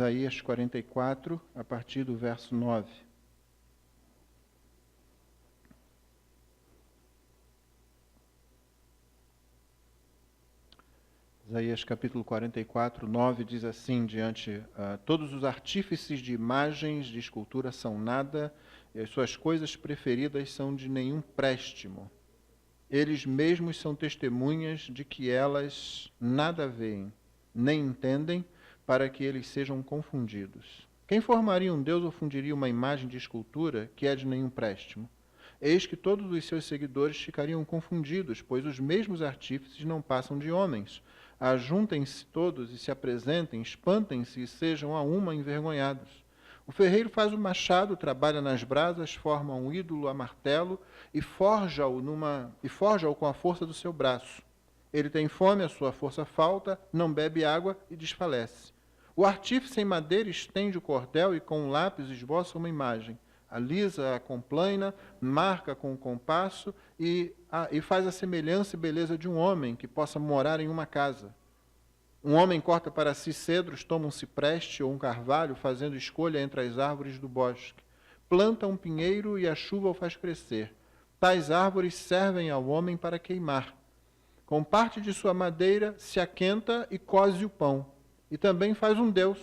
Isaías 44, a partir do verso 9. Isaías capítulo 44, 9 diz assim, todos os artífices de imagens de escultura são nada, e as suas coisas preferidas são de nenhum préstimo. Eles mesmos são testemunhas de que elas nada veem, nem entendem, para que eles sejam confundidos. Quem formaria um Deus ou fundiria uma imagem de escultura que é de nenhum préstimo? Eis que todos os seus seguidores ficariam confundidos, pois os mesmos artífices não passam de homens. Ajuntem-se todos e se apresentem, espantem-se e sejam a uma envergonhados. O ferreiro faz o machado, trabalha nas brasas, forma um ídolo a martelo e forja-o com a força do seu braço. Ele tem fome, a sua força falta, não bebe água e desfalece. O artífice em madeira estende o cordel e com um lápis esboça uma imagem. Alisa-a com plaina, marca com o compasso e faz a semelhança e beleza de um homem que possa morar em uma casa. Um homem corta para si cedros, toma um cipreste ou um carvalho, fazendo escolha entre as árvores do bosque. Planta um pinheiro e a chuva o faz crescer. Tais árvores servem ao homem para queimar. Com parte de sua madeira se aquenta e coze o pão. E também faz um Deus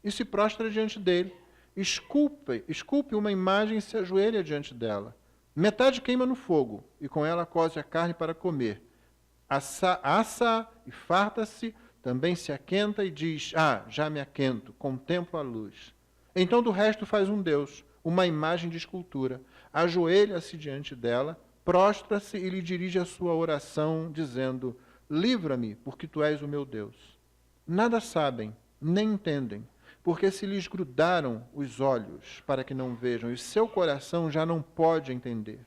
e se prostra diante dele. Esculpe uma imagem e se ajoelha diante dela. Metade queima no fogo, e com ela coze a carne para comer. Assa e farta-se, também se aquenta e diz, já me aquento, contemplo a luz. Então do resto faz um Deus, uma imagem de escultura. Ajoelha-se diante dela, prostra-se e lhe dirige a sua oração, dizendo, livra-me, porque tu és o meu Deus. Nada sabem, nem entendem, porque se lhes grudaram os olhos para que não vejam, e seu coração já não pode entender.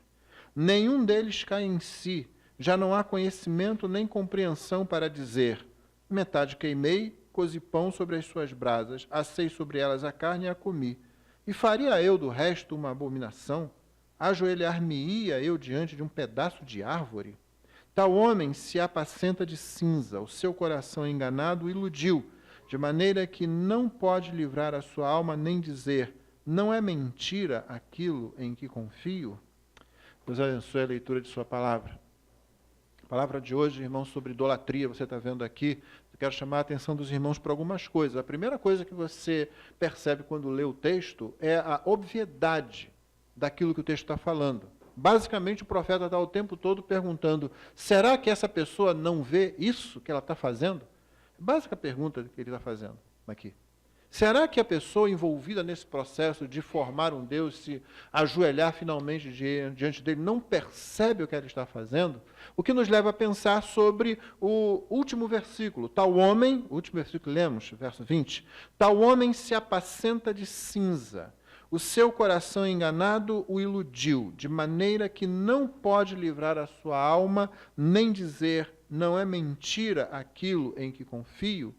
Nenhum deles cai em si, já não há conhecimento nem compreensão para dizer, metade queimei, cozi pão sobre as suas brasas, assei sobre elas a carne e a comi. E faria eu do resto uma abominação? Ajoelhar-me-ia eu diante de um pedaço de árvore? Tal homem se apacenta de cinza, o seu coração enganado o iludiu, de maneira que não pode livrar a sua alma nem dizer, não é mentira aquilo em que confio? Deus abençoe a leitura de sua palavra. A palavra de hoje, irmãos, sobre idolatria, você está vendo aqui, eu quero chamar a atenção dos irmãos para algumas coisas. A primeira coisa que você percebe quando lê o texto é a obviedade daquilo que o texto está falando. Basicamente, o profeta está o tempo todo perguntando, será que essa pessoa não vê isso que ela está fazendo? Básica pergunta que ele está fazendo aqui. Será que a pessoa envolvida nesse processo de formar um Deus, se ajoelhar finalmente diante dele, não percebe o que ela está fazendo? O que nos leva a pensar sobre o último versículo. Tal homem, o último versículo que lemos, verso 20, tal homem se apacenta de cinza, o seu coração enganado o iludiu, de maneira que não pode livrar a sua alma, nem dizer, não é mentira aquilo em que confio?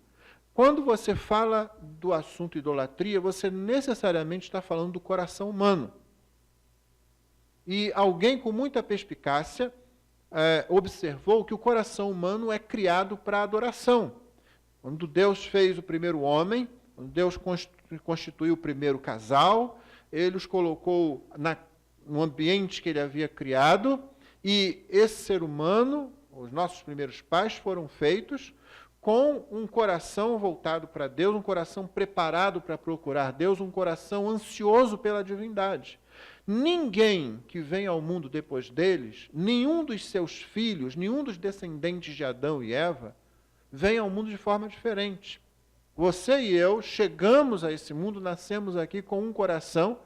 Quando você fala do assunto idolatria, você necessariamente está falando do coração humano. E alguém com muita perspicácia observou que o coração humano é criado para adoração. Quando Deus fez o primeiro homem, quando Deus constituiu o primeiro casal, ele os colocou no ambiente que ele havia criado, e esse ser humano, os nossos primeiros pais, foram feitos com um coração voltado para Deus, um coração preparado para procurar Deus, um coração ansioso pela divindade. Ninguém que vem ao mundo depois deles, nenhum dos seus filhos, nenhum dos descendentes de Adão e Eva, vem ao mundo de forma diferente. Você e eu chegamos a esse mundo, nascemos aqui com um coração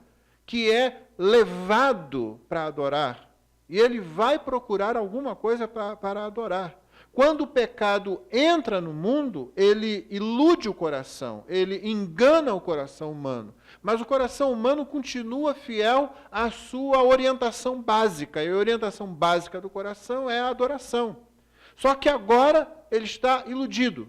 que é levado para adorar. E ele vai procurar alguma coisa para adorar. Quando o pecado entra no mundo, ele ilude o coração, ele engana o coração humano. Mas o coração humano continua fiel à sua orientação básica. E a orientação básica do coração é a adoração. Só que agora ele está iludido,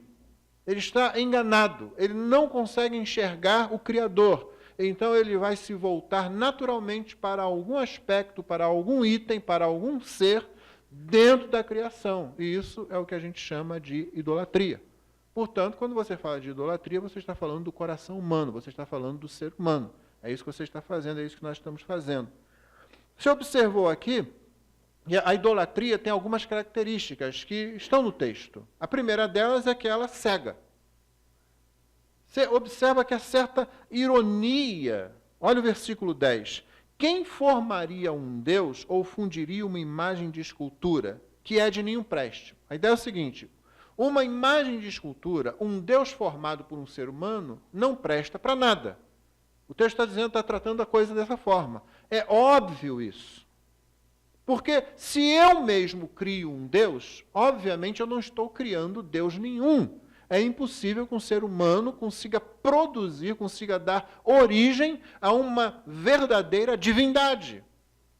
ele está enganado, ele não consegue enxergar o Criador. Então ele vai se voltar naturalmente para algum aspecto, para algum item, para algum ser dentro da criação. E isso é o que a gente chama de idolatria. portanto, quando você fala de idolatria, você está falando do coração humano, você está falando do ser humano. É isso que você está fazendo, é isso que nós estamos fazendo. Você observou aqui, a idolatria tem algumas características que estão no texto. A primeira delas é que ela cega. Você observa que há certa ironia. Olha o versículo 10. Quem formaria um Deus ou fundiria uma imagem de escultura que é de nenhum preste? A ideia é o seguinte, uma imagem de escultura, um Deus formado por um ser humano, não presta para nada. O texto está dizendo, está tratando a coisa dessa forma. É óbvio isso. Porque se eu mesmo crio um Deus, obviamente eu não estou criando Deus nenhum. É impossível que um ser humano consiga produzir, consiga dar origem a uma verdadeira divindade.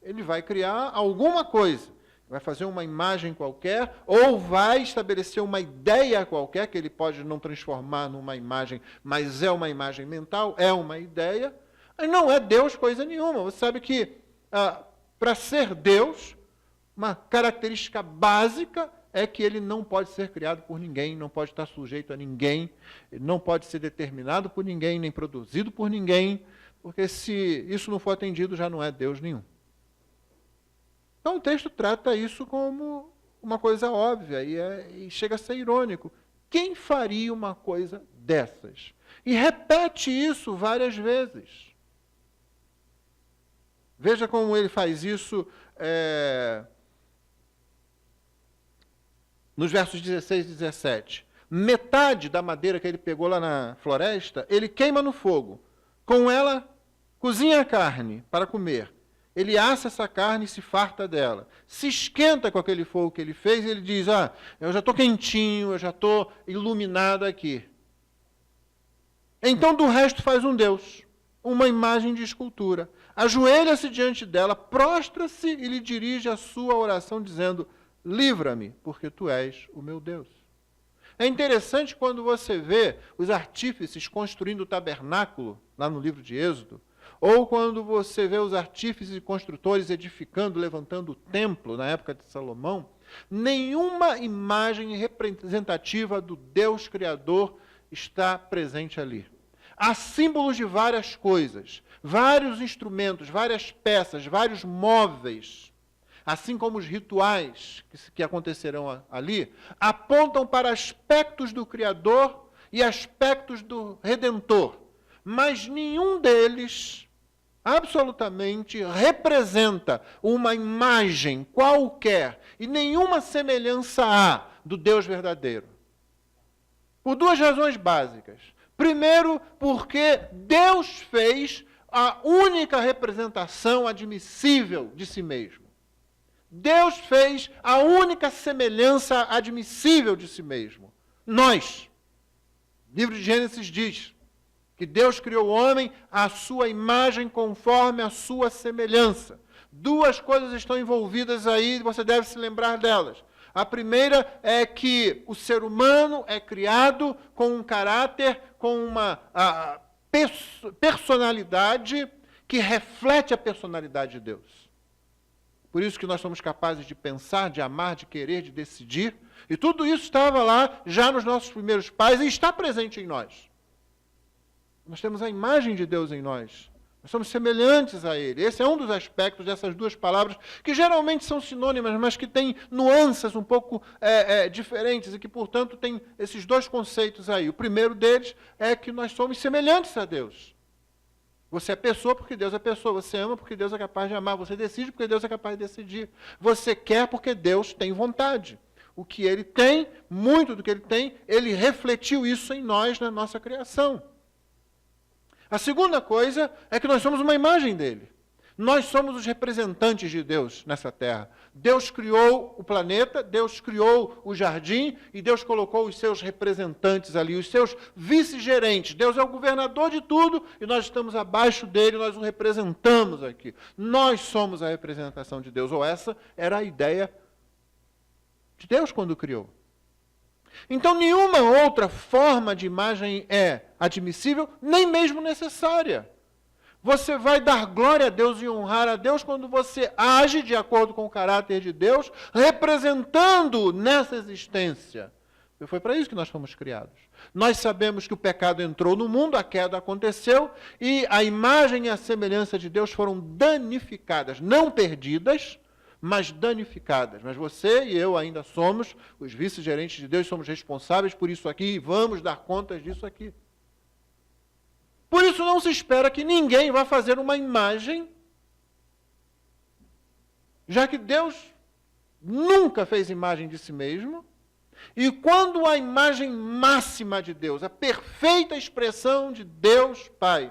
Ele vai criar alguma coisa, vai fazer uma imagem qualquer, ou vai estabelecer uma ideia qualquer, que ele pode não transformar numa imagem, mas é uma imagem mental, é uma ideia. Não é Deus coisa nenhuma. Você sabe que, para ser Deus, uma característica básica é que ele não pode ser criado por ninguém, não pode estar sujeito a ninguém, não pode ser determinado por ninguém, nem produzido por ninguém, porque se isso não for atendido, já não é Deus nenhum. Então o texto trata isso como uma coisa óbvia e chega a ser irônico. Quem faria uma coisa dessas? E repete isso várias vezes. Veja como ele faz isso nos versos 16 e 17. Metade da madeira que ele pegou lá na floresta, ele queima no fogo. Com ela, cozinha a carne para comer. Ele assa essa carne e se farta dela. Se esquenta com aquele fogo que ele fez, e ele diz, eu já estou quentinho, eu já estou iluminado aqui. Então, do resto, faz um Deus, uma imagem de escultura. Ajoelha-se diante dela, prostra-se e lhe dirige a sua oração, dizendo, livra-me, porque tu és o meu Deus. É interessante quando você vê os artífices construindo o tabernáculo, lá no livro de Êxodo, ou quando você vê os artífices e construtores edificando, levantando o templo, na época de Salomão, nenhuma imagem representativa do Deus Criador está presente ali. Há símbolos de várias coisas, vários instrumentos, várias peças, vários móveis, assim como os rituais que acontecerão ali, apontam para aspectos do Criador e aspectos do Redentor. Mas nenhum deles, absolutamente, representa uma imagem qualquer e nenhuma semelhança há do Deus verdadeiro. Por duas razões básicas. Primeiro, porque Deus fez a única representação admissível de si mesmo. Deus fez a única semelhança admissível de si mesmo. Nós. O livro de Gênesis diz que Deus criou o homem à sua imagem conforme a sua semelhança. Duas coisas estão envolvidas aí, você deve se lembrar delas. A primeira é que o ser humano é criado com um caráter, com uma personalidade que reflete a personalidade de Deus. Por isso que nós somos capazes de pensar, de amar, de querer, de decidir. E tudo isso estava lá já nos nossos primeiros pais e está presente em nós. Nós temos a imagem de Deus em nós. Nós somos semelhantes a Ele. Esse é um dos aspectos dessas duas palavras, que geralmente são sinônimas, mas que têm nuances um pouco diferentes e que, portanto, têm esses dois conceitos aí. O primeiro deles é que nós somos semelhantes a Deus. Você é pessoa porque Deus é pessoa. Você ama porque Deus é capaz de amar. Você decide porque Deus é capaz de decidir. Você quer porque Deus tem vontade. O que Ele tem, muito do que Ele tem, Ele refletiu isso em nós, na nossa criação. A segunda coisa é que nós somos uma imagem dele. Nós somos os representantes de Deus nessa terra. Deus criou o planeta, Deus criou o jardim e Deus colocou os seus representantes ali, os seus vice-gerentes. Deus é o governador de tudo e nós estamos abaixo dele, nós o representamos aqui. Nós somos a representação de Deus, ou essa era a ideia de Deus quando criou. Então, nenhuma outra forma de imagem é admissível, nem mesmo necessária. Você vai dar glória a Deus e honrar a Deus quando você age de acordo com o caráter de Deus, representando-o nessa existência. Foi para isso que nós fomos criados. Nós sabemos que o pecado entrou no mundo, a queda aconteceu, e a imagem e a semelhança de Deus foram danificadas, não perdidas, mas danificadas. Mas você e eu ainda somos os vice-gerentes de Deus, somos responsáveis por isso aqui, e vamos dar contas disso aqui. Por isso não se espera que ninguém vá fazer uma imagem, já que Deus nunca fez imagem de si mesmo, e quando a imagem máxima de Deus, a perfeita expressão de Deus Pai,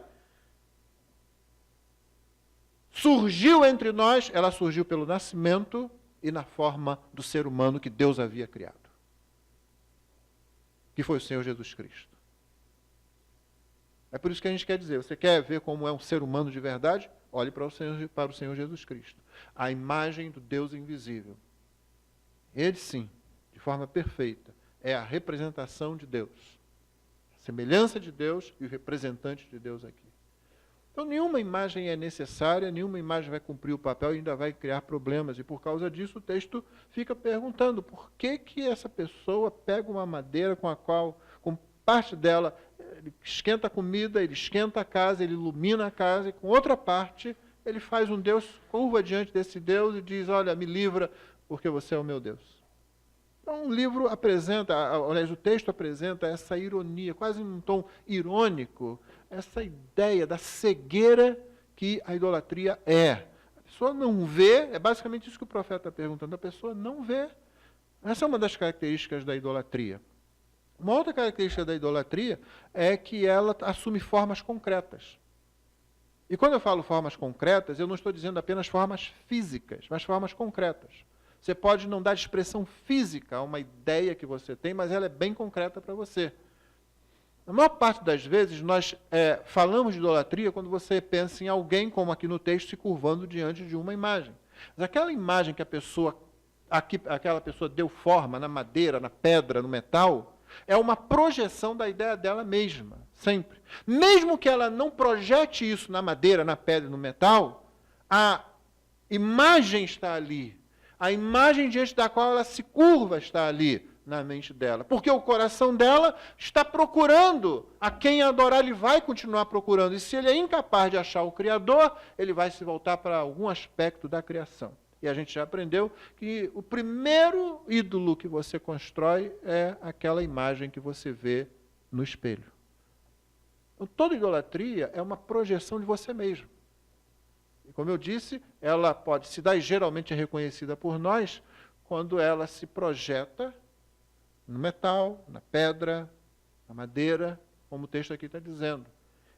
surgiu entre nós, ela surgiu pelo nascimento e na forma do ser humano que Deus havia criado, que foi o Senhor Jesus Cristo. É por isso que a gente quer dizer, você quer ver como é um ser humano de verdade? Olhe para o Senhor Jesus Cristo, a imagem do Deus invisível. Ele sim, de forma perfeita, é a representação de Deus, a semelhança de Deus e o representante de Deus aqui. Então, nenhuma imagem é necessária, nenhuma imagem vai cumprir o papel e ainda vai criar problemas. E por causa disso, o texto fica perguntando por que essa pessoa pega uma madeira com a qual, com parte dela, ele esquenta a comida, ele esquenta a casa, ele ilumina a casa, e com outra parte, ele faz um Deus, curva diante desse Deus e diz, olha, me livra, porque você é o meu Deus. Então, o livro apresenta, aliás, o texto apresenta essa ironia, quase num tom irônico, essa ideia da cegueira que a idolatria é. A pessoa não vê, é basicamente isso que o profeta está perguntando, a pessoa não vê. Essa é uma das características da idolatria. Uma outra característica da idolatria é que ela assume formas concretas. E quando eu falo formas concretas, eu não estou dizendo apenas formas físicas, mas formas concretas. Você pode não dar expressão física a uma ideia que você tem, mas ela é bem concreta para você. Na maior parte das vezes, nós falamos de idolatria quando você pensa em alguém, como aqui no texto, se curvando diante de uma imagem. Mas aquela imagem que aquela pessoa deu forma na madeira, na pedra, no metal, é uma projeção da ideia dela mesma, sempre. Mesmo que ela não projete isso na madeira, na pedra, no metal, a imagem está ali. A imagem diante da qual ela se curva está ali na mente dela. Porque o coração dela está procurando a quem adorar, ele vai continuar procurando. E se ele é incapaz de achar o Criador, ele vai se voltar para algum aspecto da criação. E a gente já aprendeu que o primeiro ídolo que você constrói é aquela imagem que você vê no espelho. Então, toda idolatria é uma projeção de você mesmo. E como eu disse, ela pode se dar, e geralmente é reconhecida por nós, quando ela se projeta no metal, na pedra, na madeira, como o texto aqui está dizendo.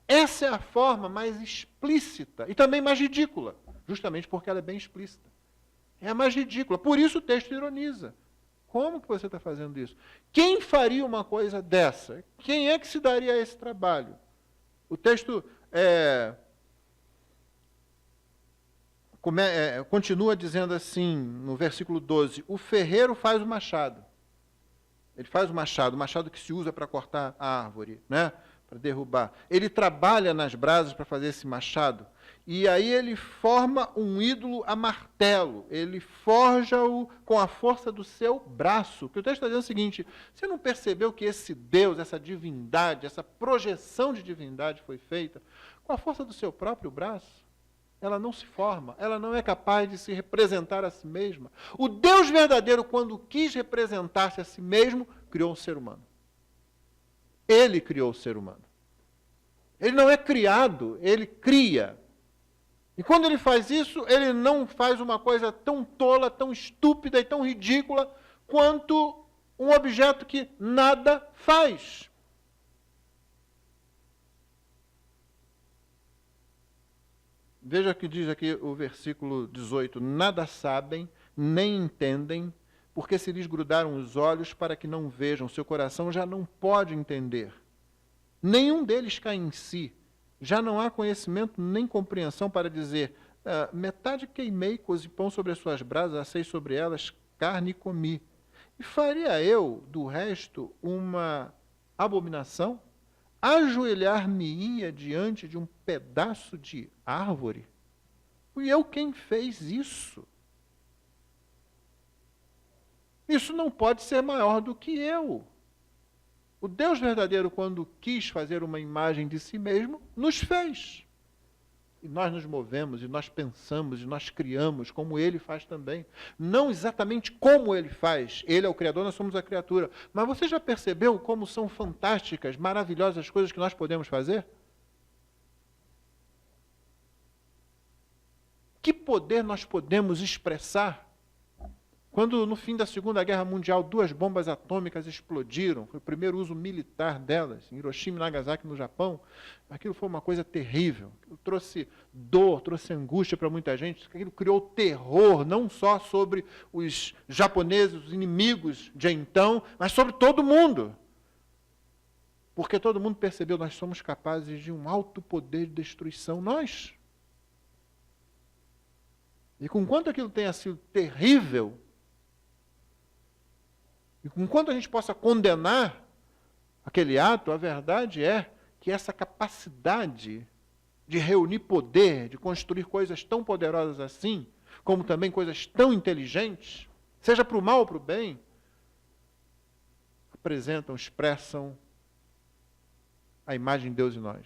Essa é a forma mais explícita e também mais ridícula, justamente porque ela é bem explícita. É a mais ridícula. Por isso o texto ironiza. Como que você está fazendo isso? Quem faria uma coisa dessa? Quem é que se daria a esse trabalho? O texto continua dizendo assim, no versículo 12, o ferreiro faz o machado. Ele faz o machado que se usa para cortar a árvore, né? Para derrubar. Ele trabalha nas brasas para fazer esse machado. E aí ele forma um ídolo a martelo. Ele forja-o com a força do seu braço. Porque o texto está dizendo o seguinte, você não percebeu que esse Deus, essa divindade, essa projeção de divindade foi feita com a força do seu próprio braço? Ela não se forma, ela não é capaz de se representar a si mesma. O Deus verdadeiro, quando quis representar-se a si mesmo, criou um ser humano. Ele criou o ser humano. Ele não é criado, ele cria. E quando ele faz isso, ele não faz uma coisa tão tola, tão estúpida e tão ridícula quanto um objeto que nada faz. Veja o que diz aqui o versículo 18. Nada sabem, nem entendem, porque se lhes grudaram os olhos para que não vejam, seu coração já não pode entender. Nenhum deles cai em si. Já não há conhecimento nem compreensão para dizer, metade queimei, cozi pão sobre as suas brasas, assei sobre elas carne e comi. E faria eu, do resto, uma abominação? Ajoelhar-me-ia diante de um pedaço de árvore? Fui eu quem fez isso. Isso não pode ser maior do que eu. O Deus verdadeiro, quando quis fazer uma imagem de si mesmo, nos fez. E nós nos movemos, e nós pensamos, e nós criamos, como Ele faz também. Não exatamente como Ele faz. Ele é o Criador, nós somos a criatura. Mas você já percebeu como são fantásticas, maravilhosas as coisas que nós podemos fazer? Que poder nós podemos expressar? Quando, no fim da Segunda Guerra Mundial, 2 bombas atômicas explodiram, foi o primeiro uso militar delas, em Hiroshima e Nagasaki, no Japão, aquilo foi uma coisa terrível. Aquilo trouxe dor, trouxe angústia para muita gente, aquilo criou terror, não só sobre os japoneses, os inimigos de então, mas sobre todo mundo. Porque todo mundo percebeu, nós somos capazes de um alto poder de destruição, nós. E com quanto aquilo tenha sido terrível, e com quanto a gente possa condenar aquele ato, a verdade é que essa capacidade de reunir poder, de construir coisas tão poderosas assim, como também coisas tão inteligentes, seja para o mal ou para o bem, apresentam, expressam a imagem de Deus em nós.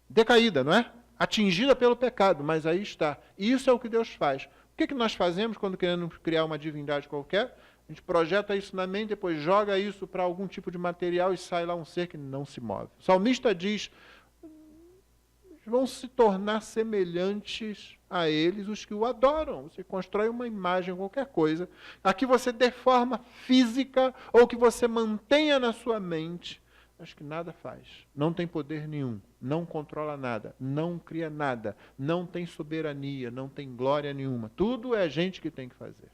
Decaída, não é? Atingida pelo pecado, mas aí está. E isso é o que Deus faz. O que nós fazemos quando queremos criar uma divindade qualquer? A gente projeta isso na mente, depois joga isso para algum tipo de material e sai lá um ser que não se move. O salmista diz, vão se tornar semelhantes a eles os que o adoram. Você constrói uma imagem, qualquer coisa, a que você dê forma física ou que você mantenha na sua mente, acho que nada faz. Não tem poder nenhum, não controla nada, não cria nada, não tem soberania, não tem glória nenhuma. Tudo é a gente que tem que fazer.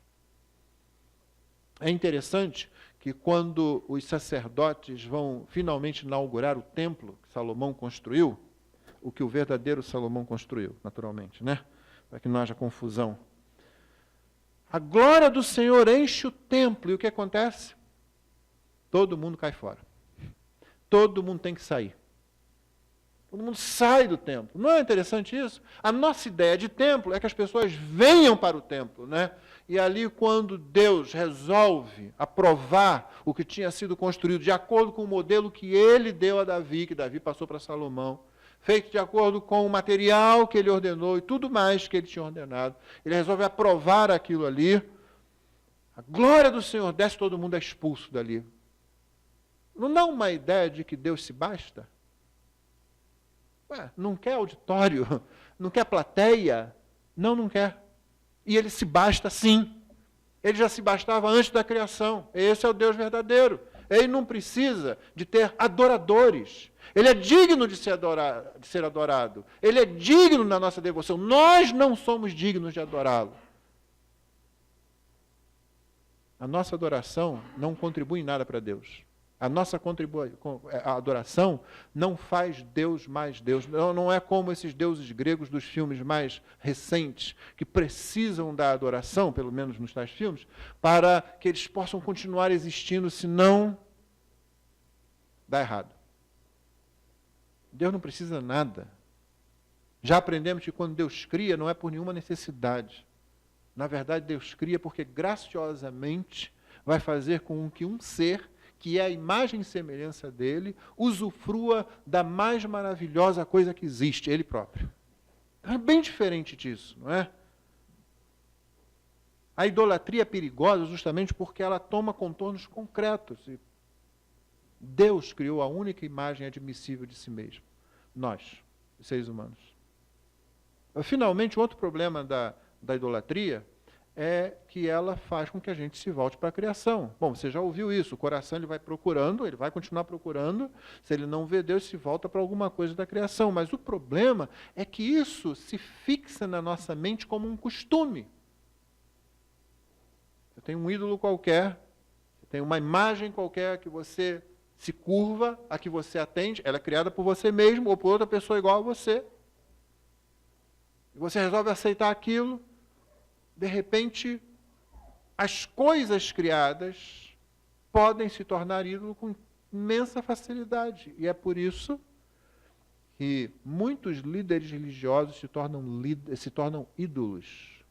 É interessante que quando os sacerdotes vão finalmente inaugurar o templo que Salomão construiu, o que o verdadeiro Salomão construiu, naturalmente, né? Para que não haja confusão. A glória do Senhor enche o templo, e o que acontece? Todo mundo cai fora. Todo mundo tem que sair. Todo mundo sai do templo. Não é interessante isso? A nossa ideia de templo é que as pessoas venham para o templo, né? E ali, quando Deus resolve aprovar o que tinha sido construído de acordo com o modelo que ele deu a Davi, que Davi passou para Salomão, feito de acordo com o material que ele ordenou e tudo mais que ele tinha ordenado, ele resolve aprovar aquilo ali, a glória do Senhor desce, todo mundo é expulso dali. Não dá uma ideia de que Deus se basta? Ué, não quer auditório? Não quer plateia? Não quer. E ele se basta sim. Ele já se bastava antes da criação. Esse é o Deus verdadeiro. Ele não precisa de ter adoradores. Ele é digno de ser adorado. Ele é digno da nossa devoção. Nós não somos dignos de adorá-lo. A nossa adoração não contribui em nada para Deus. A nossa a adoração não faz Deus mais Deus. Não é como esses deuses gregos dos filmes mais recentes, que precisam da adoração, pelo menos nos tais filmes, para que eles possam continuar existindo, senão dá errado. Deus não precisa nada. Já aprendemos que quando Deus cria, não é por nenhuma necessidade. Na verdade, Deus cria porque graciosamente vai fazer com que um ser que é a imagem e semelhança dele, usufrua da mais maravilhosa coisa que existe, ele próprio. É bem diferente disso, não é? A idolatria é perigosa justamente porque ela toma contornos concretos. Deus criou a única imagem admissível de si mesmo. Nós, os seres humanos. Finalmente, outro problema da idolatria é que ela faz com que a gente se volte para a criação. Bom, você já ouviu isso, o coração ele vai procurando, ele vai continuar procurando, se ele não vê Deus, se volta para alguma coisa da criação. Mas o problema é que isso se fixa na nossa mente como um costume. Você tem um ídolo qualquer, você tem uma imagem qualquer que você se curva, a que você atende, ela é criada por você mesmo ou por outra pessoa igual a você. E você resolve aceitar aquilo. De repente, as coisas criadas podem se tornar ídolo com imensa facilidade. E é por isso que muitos líderes religiosos se tornam ídolos.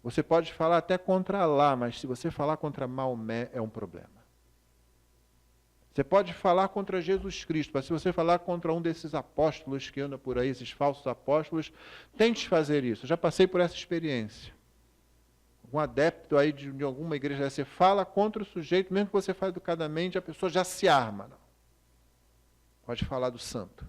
Você pode falar até contra Alá, mas se você falar contra Maomé, é um problema. Você pode falar contra Jesus Cristo, mas se você falar contra um desses apóstolos que anda por aí, esses falsos apóstolos, tente fazer isso. Eu já passei por essa experiência. Um adepto aí de alguma igreja, você fala contra o sujeito, mesmo que você fale educadamente, a pessoa já se arma. Não. Pode falar do santo.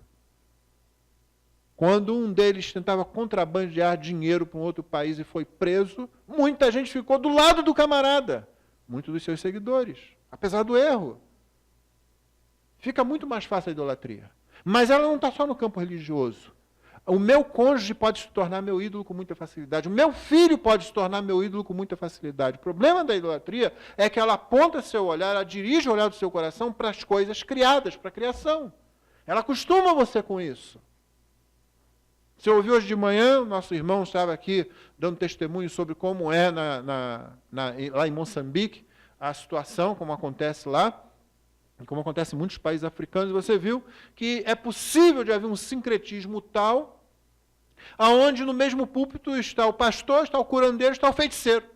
Quando um deles tentava contrabandear dinheiro para um outro país e foi preso, muita gente ficou do lado do camarada, muitos dos seus seguidores, apesar do erro. Fica muito mais fácil a idolatria. Mas ela não está só no campo religioso. O meu cônjuge pode se tornar meu ídolo com muita facilidade. O meu filho pode se tornar meu ídolo com muita facilidade. O problema da idolatria é que ela aponta seu olhar, ela dirige o olhar do seu coração para as coisas criadas, para a criação. Ela acostuma você com isso. Você ouviu hoje de manhã, nosso irmão estava aqui dando testemunho sobre como é lá em Moçambique, a situação, como acontece lá, e como acontece em muitos países africanos, e você viu que é possível de haver um sincretismo tal, aonde no mesmo púlpito está o pastor, está o curandeiro, está o feiticeiro.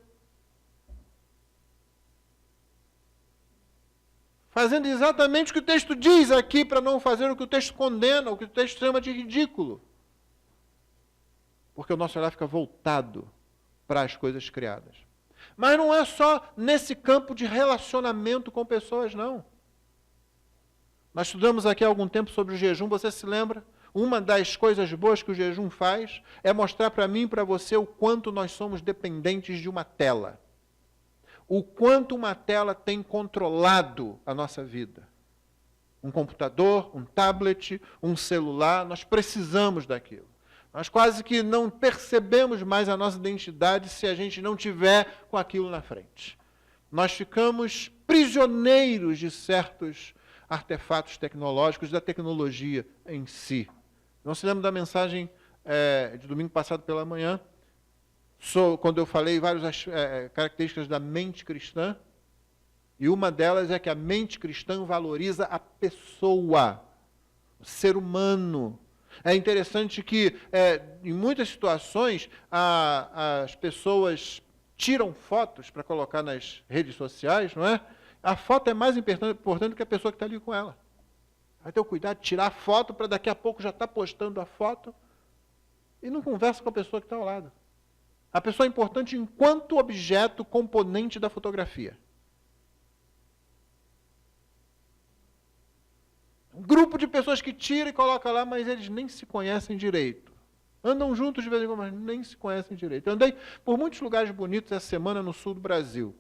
Fazendo exatamente o que o texto diz aqui, para não fazer o que o texto condena, o que o texto chama de ridículo. Porque o nosso olhar fica voltado para as coisas criadas. Mas não é só nesse campo de relacionamento com pessoas, não. Nós estudamos aqui há algum tempo sobre o jejum, você se lembra? Uma das coisas boas que o jejum faz é mostrar para mim e para você o quanto nós somos dependentes de uma tela. O quanto uma tela tem controlado a nossa vida. Um computador, um tablet, um celular, nós precisamos daquilo. Nós quase que não percebemos mais a nossa identidade se a gente não tiver com aquilo na frente. Nós ficamos prisioneiros de certos artefatos tecnológicos, da tecnologia em si. Não se lembra da mensagem de domingo passado pela manhã, quando eu falei várias características da mente cristã, e uma delas é que a mente cristã valoriza a pessoa, o ser humano. É interessante que, em muitas situações, as pessoas tiram fotos para colocar nas redes sociais, não é? A foto é mais importante do que a pessoa que está ali com ela. Vai ter o cuidado de tirar a foto para daqui a pouco já estar postando a foto e não conversa com a pessoa que está ao lado. A pessoa é importante enquanto objeto, componente da fotografia. Um grupo de pessoas que tira e coloca lá, mas eles nem se conhecem direito. Andam juntos de vez em quando, mas nem se conhecem direito. Eu andei por muitos lugares bonitos essa semana no sul do Brasil.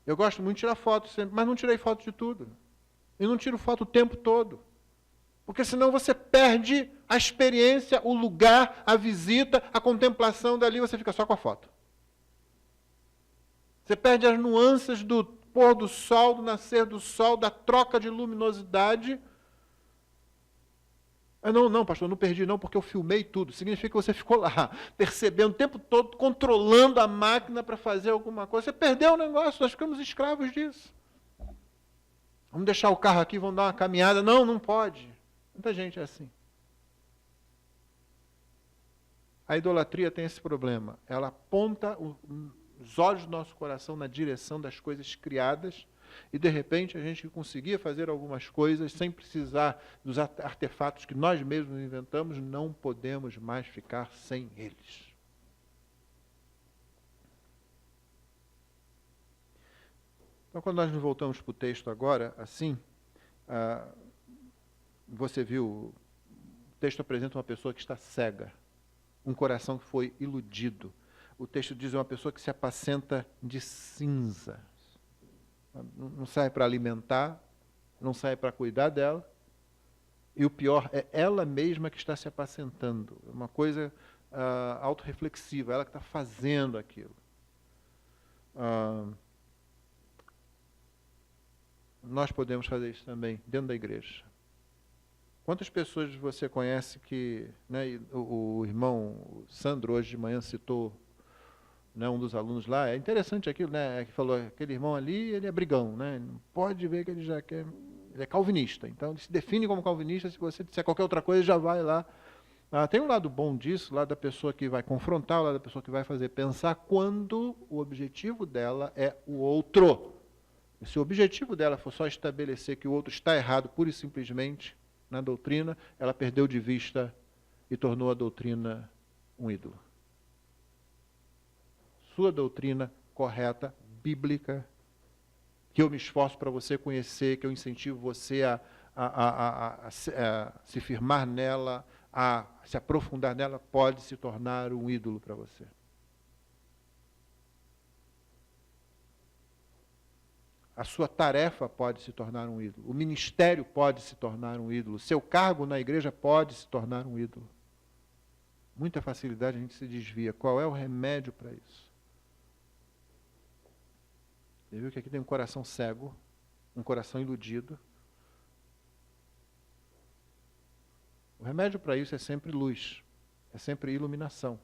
Eu gosto muito de tirar fotos sempre, mas não tirei foto de tudo. E não tiro foto o tempo todo. Porque senão você perde a experiência, o lugar, a visita, a contemplação dali, você fica só com a foto. Você perde as nuances do pôr do sol, do nascer do sol, da troca de luminosidade. Não, pastor, não perdi não, porque eu filmei tudo. Significa que você ficou lá, percebendo o tempo todo, controlando a máquina para fazer alguma coisa. Você perdeu o negócio, nós ficamos escravos disso. Vamos deixar o carro aqui, vamos dar uma caminhada. Não pode. Muita gente é assim. A idolatria tem esse problema. Ela aponta os olhos do nosso coração na direção das coisas criadas, e de repente a gente conseguia fazer algumas coisas sem precisar dos artefatos que nós mesmos inventamos, não podemos mais ficar sem eles. Então, quando nós nos voltamos para o texto agora, assim, você viu, o texto apresenta uma pessoa que está cega, um coração que foi iludido. O texto diz uma pessoa que se apacenta de cinza. Não sai para alimentar, não sai para cuidar dela. E o pior, é ela mesma que está se apacentando. É uma coisa autorreflexiva, ela que está fazendo aquilo. Nós podemos fazer isso também dentro da igreja. Quantas pessoas você conhece que... Né, o irmão Sandro, hoje de manhã, citou, né, um dos alunos lá. É interessante aquilo, né, que falou, aquele irmão ali, ele é brigão, né, não pode ver que ele já quer... Ele é calvinista, então ele se define como calvinista, se você disser qualquer outra coisa, já vai lá Tem um lado bom disso, lá da pessoa que vai confrontar, lá da pessoa que vai fazer pensar, quando o objetivo dela é o outro. E se o objetivo dela for só estabelecer que o outro está errado, pura e simplesmente, na doutrina, ela perdeu de vista e tornou a doutrina um ídolo. Sua doutrina correta, bíblica, que eu me esforço para você conhecer, que eu incentivo você a se firmar nela, a se aprofundar nela, pode se tornar um ídolo para você. A sua tarefa pode se tornar um ídolo. O ministério pode se tornar um ídolo. Seu cargo na igreja pode se tornar um ídolo. Muita facilidade a gente se desvia. Qual é o remédio para isso? Você viu que aqui tem um coração cego, um coração iludido. O remédio para isso é sempre luz, é sempre iluminação.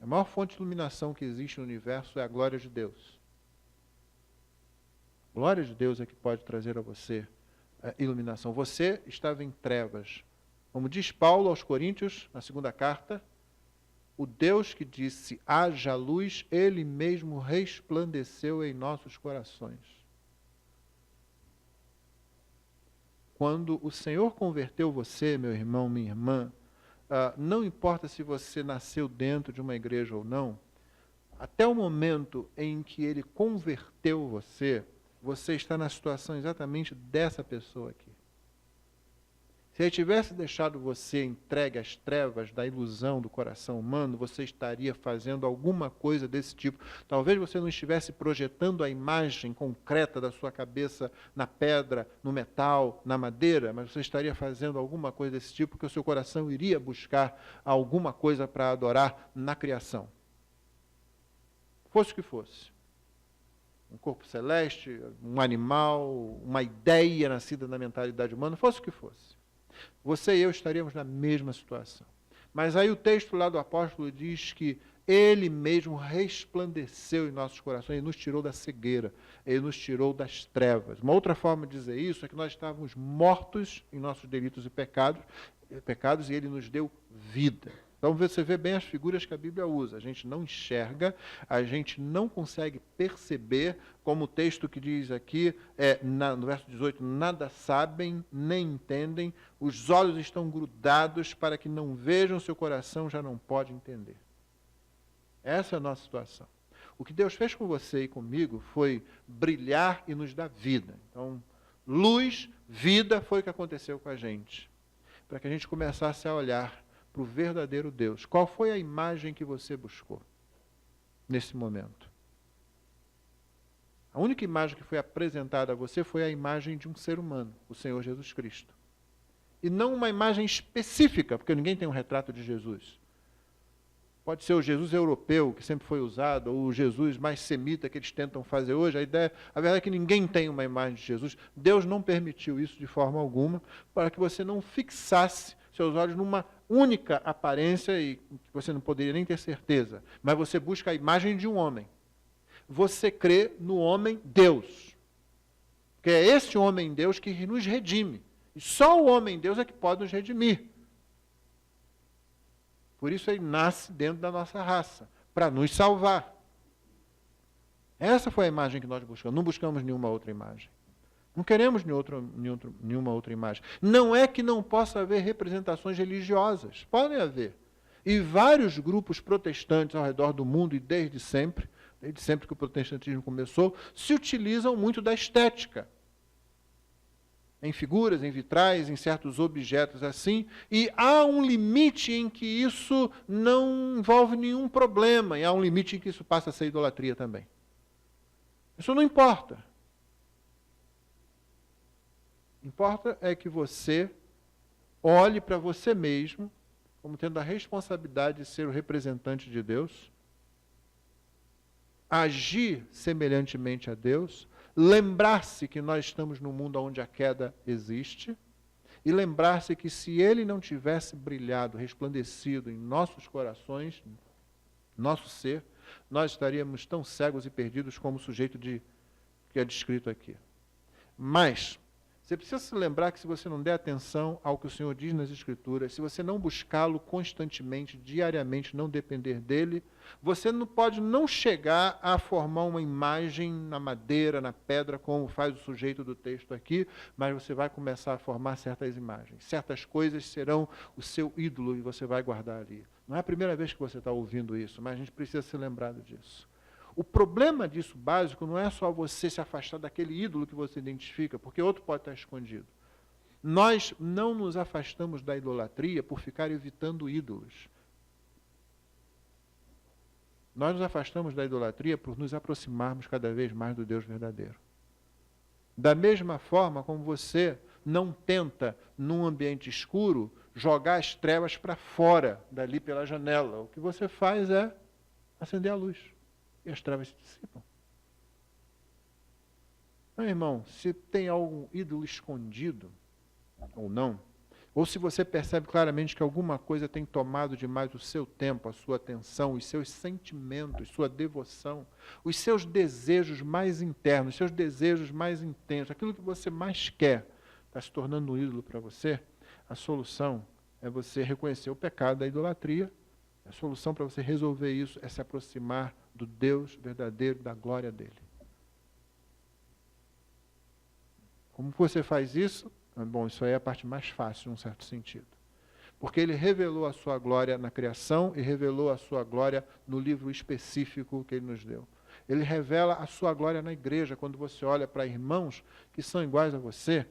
A maior fonte de iluminação que existe no universo é a glória de Deus. A glória de Deus é que pode trazer a você a iluminação. Você estava em trevas. Como diz Paulo aos Coríntios, na segunda carta, o Deus que disse, haja luz, Ele mesmo resplandeceu em nossos corações. Quando o Senhor converteu você, meu irmão, minha irmã, não importa se você nasceu dentro de uma igreja ou não, até o momento em que Ele converteu você, você está na situação exatamente dessa pessoa aqui. Se ele tivesse deixado você entregue às trevas da ilusão do coração humano, você estaria fazendo alguma coisa desse tipo. Talvez você não estivesse projetando a imagem concreta da sua cabeça na pedra, no metal, na madeira, mas você estaria fazendo alguma coisa desse tipo, porque o seu coração iria buscar alguma coisa para adorar na criação. Fosse o que fosse. Um corpo celeste, um animal, uma ideia nascida na mentalidade humana, fosse o que fosse. Você e eu estaríamos na mesma situação. Mas aí o texto lá do apóstolo diz que Ele mesmo resplandeceu em nossos corações, Ele nos tirou da cegueira, Ele nos tirou das trevas. Uma outra forma de dizer isso é que nós estávamos mortos em nossos delitos e pecados e Ele nos deu vida. Então você vê bem as figuras que a Bíblia usa. A gente não enxerga, a gente não consegue perceber, como o texto que diz aqui, no verso 18, nada sabem, nem entendem, os olhos estão grudados para que não vejam, seu coração já não pode entender. Essa é a nossa situação. O que Deus fez com você e comigo foi brilhar e nos dar vida. Então, luz, vida foi o que aconteceu com a gente. Para que a gente começasse a olhar para o verdadeiro Deus. Qual foi a imagem que você buscou nesse momento? A única imagem que foi apresentada a você foi a imagem de um ser humano, o Senhor Jesus Cristo. E não uma imagem específica, porque ninguém tem um retrato de Jesus. Pode ser o Jesus europeu, que sempre foi usado, ou o Jesus mais semita que eles tentam fazer hoje. A verdade é que ninguém tem uma imagem de Jesus. Deus não permitiu isso de forma alguma, para que você não fixasse seus olhos numa única aparência e que você não poderia nem ter certeza. Mas você busca a imagem de um homem. Você crê no homem Deus. Porque é esse homem Deus que nos redime. E só o homem Deus é que pode nos redimir. Por isso ele nasce dentro da nossa raça, para nos salvar. Essa foi a imagem que nós buscamos. Não buscamos nenhuma outra imagem. Não queremos nenhuma outra imagem. Não é que não possa haver representações religiosas. Podem haver. E vários grupos protestantes ao redor do mundo, e desde sempre que o protestantismo começou, se utilizam muito da estética. Em figuras, em vitrais, em certos objetos assim. E há um limite em que isso não envolve nenhum problema. E há um limite em que isso passa a ser idolatria também. Isso não importa. Importa é que você olhe para você mesmo como tendo a responsabilidade de ser o representante de Deus, agir semelhantemente a Deus, lembrar-se que nós estamos num mundo onde a queda existe e lembrar-se que se Ele não tivesse brilhado, resplandecido em nossos corações, nosso ser, nós estaríamos tão cegos e perdidos como o sujeito que é descrito aqui. Mas Você precisa se lembrar que se você não der atenção ao que o Senhor diz nas Escrituras, se você não buscá-lo constantemente, diariamente, não depender dele, você não pode não chegar a formar uma imagem na madeira, na pedra, como faz o sujeito do texto aqui, mas você vai começar a formar certas imagens. Certas coisas serão o seu ídolo e você vai guardar ali. Não é a primeira vez que você está ouvindo isso, mas a gente precisa ser lembrado disso. O problema disso básico não é só você se afastar daquele ídolo que você identifica, porque outro pode estar escondido. Nós não nos afastamos da idolatria por ficar evitando ídolos. Nós nos afastamos da idolatria por nos aproximarmos cada vez mais do Deus verdadeiro. Da mesma forma como você não tenta, num ambiente escuro, jogar as trevas para fora, dali pela janela. O que você faz é acender a luz. E as trevas se dissipam. Meu irmão, se tem algum ídolo escondido, ou não, ou se você percebe claramente que alguma coisa tem tomado demais o seu tempo, a sua atenção, os seus sentimentos, sua devoção, os seus desejos mais internos, os seus desejos mais intensos, aquilo que você mais quer, está se tornando um ídolo para você, a solução é você reconhecer o pecado da idolatria. A solução para você resolver isso é se aproximar do Deus verdadeiro, da glória dele. Como você faz isso? Bom, isso aí é a parte mais fácil, num certo sentido. Porque ele revelou a sua glória na criação e revelou a sua glória no livro específico que ele nos deu. Ele revela a sua glória na igreja, quando você olha para irmãos que são iguais a você,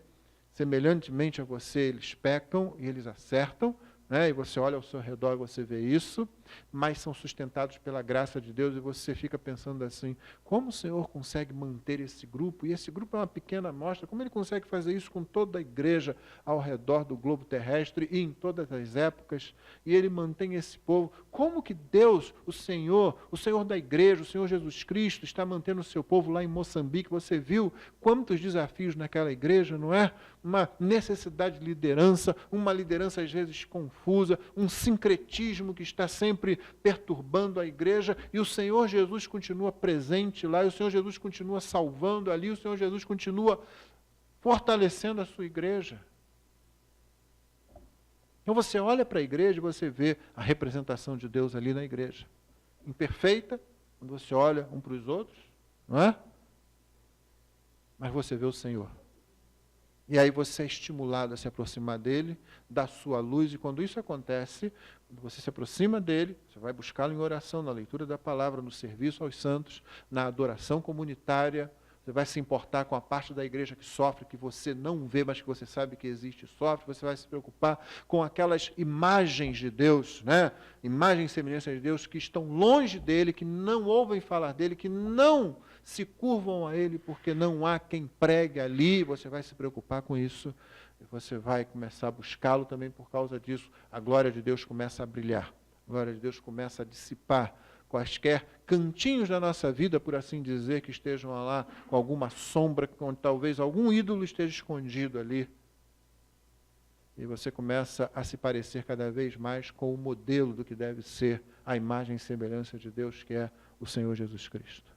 semelhantemente a você, eles pecam e eles acertam, né? E você olha ao seu redor e você vê isso, mas são sustentados pela graça de Deus e você fica pensando assim, como o Senhor consegue manter esse grupo? E esse grupo é uma pequena amostra, como ele consegue fazer isso com toda a igreja ao redor do globo terrestre e em todas as épocas? E ele mantém esse povo. Como que Deus, o Senhor da igreja, o Senhor Jesus Cristo, está mantendo o seu povo lá em Moçambique? Você viu quantos desafios naquela igreja, não é? Uma necessidade de liderança, uma liderança às vezes confusa, um sincretismo que está sempre perturbando a igreja, e o Senhor Jesus continua presente lá, e o Senhor Jesus continua salvando ali, o Senhor Jesus continua fortalecendo a sua igreja. Então você olha para a igreja e você vê a representação de Deus ali na igreja. Imperfeita, quando você olha um para os outros, não é? Mas você vê o Senhor. E aí você é estimulado a se aproximar dele, da sua luz, e quando isso acontece, quando você se aproxima dele, você vai buscá-lo em oração, na leitura da palavra, no serviço aos santos, na adoração comunitária, você vai se importar com a parte da igreja que sofre, que você não vê, mas que você sabe que existe e sofre, você vai se preocupar com aquelas imagens de Dedeus, né? Imagens e semelhanças de Deus que estão longe dele, que não ouvem falar dele, que não se curvam a ele, porque não há quem pregue ali, você vai se preocupar com isso, e você vai começar a buscá-lo também por causa disso. A glória de Deus começa a brilhar, a glória de Deus começa a dissipar quaisquer cantinhos da nossa vida, por assim dizer, que estejam lá com alguma sombra, onde talvez algum ídolo esteja escondido ali. E você começa a se parecer cada vez mais com o modelo do que deve ser a imagem e semelhança de Deus, que é o Senhor Jesus Cristo.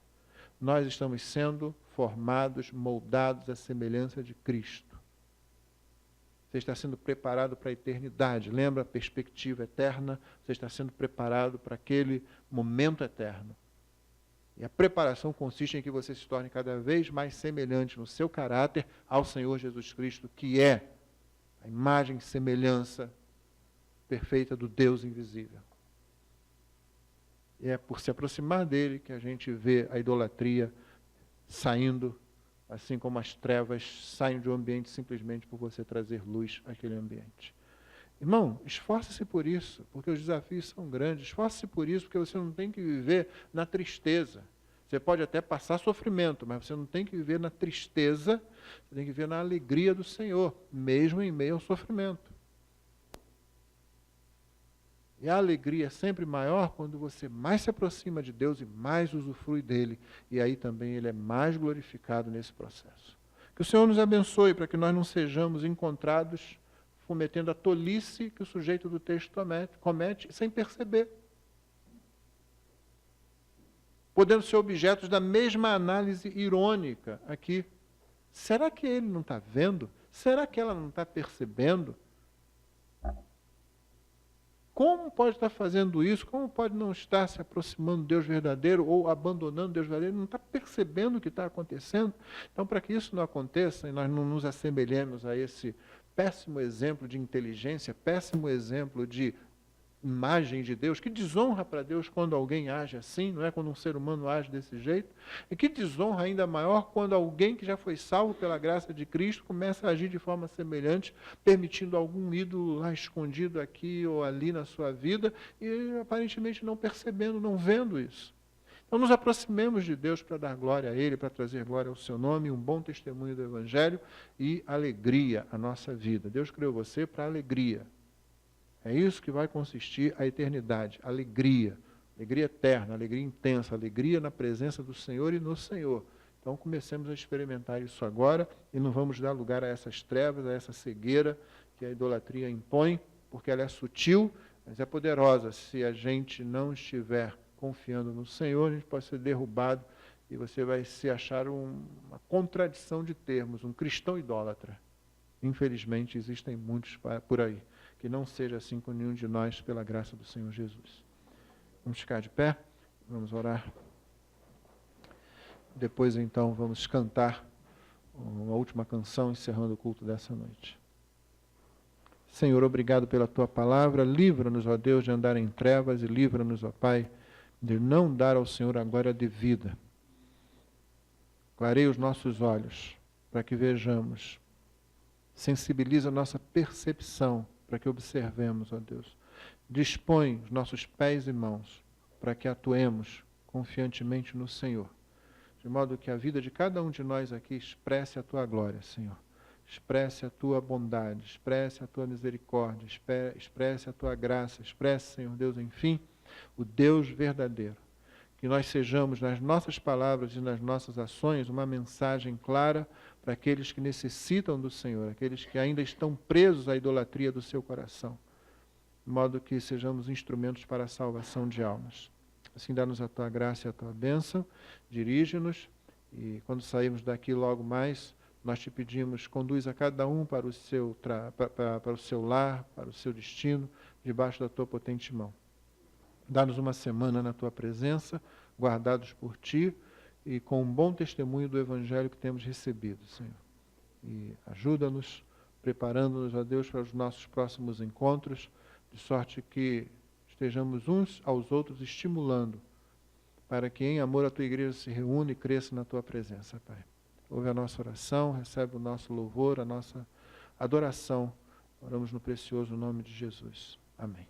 Nós estamos sendo formados, moldados à semelhança de Cristo. Você está sendo preparado para a eternidade. Lembra a perspectiva eterna? Você está sendo preparado para aquele momento eterno. E a preparação consiste em que você se torne cada vez mais semelhante no seu caráter ao Senhor Jesus Cristo, que é a imagem e semelhança perfeita do Deus invisível. E é por se aproximar dele que a gente vê a idolatria saindo, assim como as trevas saem de um ambiente simplesmente por você trazer luz àquele ambiente. Irmão, esforce-se por isso, porque os desafios são grandes. Esforce-se por isso, porque você não tem que viver na tristeza. Você pode até passar sofrimento, mas você não tem que viver na tristeza, você tem que viver na alegria do Senhor, mesmo em meio ao sofrimento. E a alegria é sempre maior quando você mais se aproxima de Deus e mais usufrui dele. E aí também ele é mais glorificado nesse processo. Que o Senhor nos abençoe para que nós não sejamos encontrados cometendo a tolice que o sujeito do texto comete sem perceber. Podendo ser objetos da mesma análise irônica aqui. Será que ele não está vendo? Será que ela não está percebendo? Como pode estar fazendo isso? Como pode não estar se aproximando do Deus verdadeiro ou abandonando o Deus verdadeiro? Não está percebendo o que está acontecendo? Então, para que isso não aconteça e nós não nos assemelhemos a esse péssimo exemplo de inteligência, péssimo exemplo de imagem de Deus, que desonra para Deus quando alguém age assim, não é? Quando um ser humano age desse jeito, e que desonra ainda maior quando alguém que já foi salvo pela graça de Cristo começa a agir de forma semelhante, permitindo algum ídolo lá escondido aqui ou ali na sua vida, e aparentemente não percebendo, não vendo isso. Então nos aproximemos de Deus para dar glória a Ele, para trazer glória ao seu nome, um bom testemunho do Evangelho e alegria à nossa vida. Deus criou você para alegria. É isso que vai consistir a eternidade, alegria, alegria eterna, alegria intensa, alegria na presença do Senhor e no Senhor. Então comecemos a experimentar isso agora e não vamos dar lugar a essas trevas, a essa cegueira que a idolatria impõe, porque ela é sutil, mas é poderosa. Se a gente não estiver confiando no Senhor, a gente pode ser derrubado e você vai se achar uma contradição de termos, um cristão idólatra. Infelizmente existem muitos por aí. Que não seja assim com nenhum de nós, pela graça do Senhor Jesus. Vamos ficar de pé, vamos orar. Depois, então, vamos cantar uma última canção, encerrando o culto dessa noite. Senhor, obrigado pela Tua palavra. Livra-nos, ó Deus, de andar em trevas e livra-nos, ó Pai, de não dar ao Senhor a glória devida. Clareia os nossos olhos, para que vejamos. Sensibiliza a nossa percepção, para que observemos, ó Deus. Dispõe os nossos pés e mãos para que atuemos confiantemente no Senhor, de modo que a vida de cada um de nós aqui expresse a Tua glória, Senhor. Expresse a Tua bondade, expresse a Tua misericórdia, expresse a Tua graça, expresse, Senhor Deus, enfim, o Deus verdadeiro. Que nós sejamos, nas nossas palavras e nas nossas ações, uma mensagem clara para aqueles que necessitam do Senhor, aqueles que ainda estão presos à idolatria do seu coração, de modo que sejamos instrumentos para a salvação de almas. Assim, dá-nos a Tua graça e a Tua bênção, dirige-nos, e quando sairmos daqui logo mais, nós Te pedimos, conduz a cada um para o seu, para o seu lar, para o seu destino, debaixo da Tua potente mão. Dá-nos uma semana na Tua presença, guardados por Ti, e com um bom testemunho do Evangelho que temos recebido, Senhor. E ajuda-nos, preparando-nos, ó Deus, para os nossos próximos encontros, de sorte que estejamos uns aos outros estimulando, para que em amor a Tua igreja se reúna e cresça na Tua presença, Pai. Ouve a nossa oração, recebe o nosso louvor, a nossa adoração. Oramos no precioso nome de Jesus. Amém.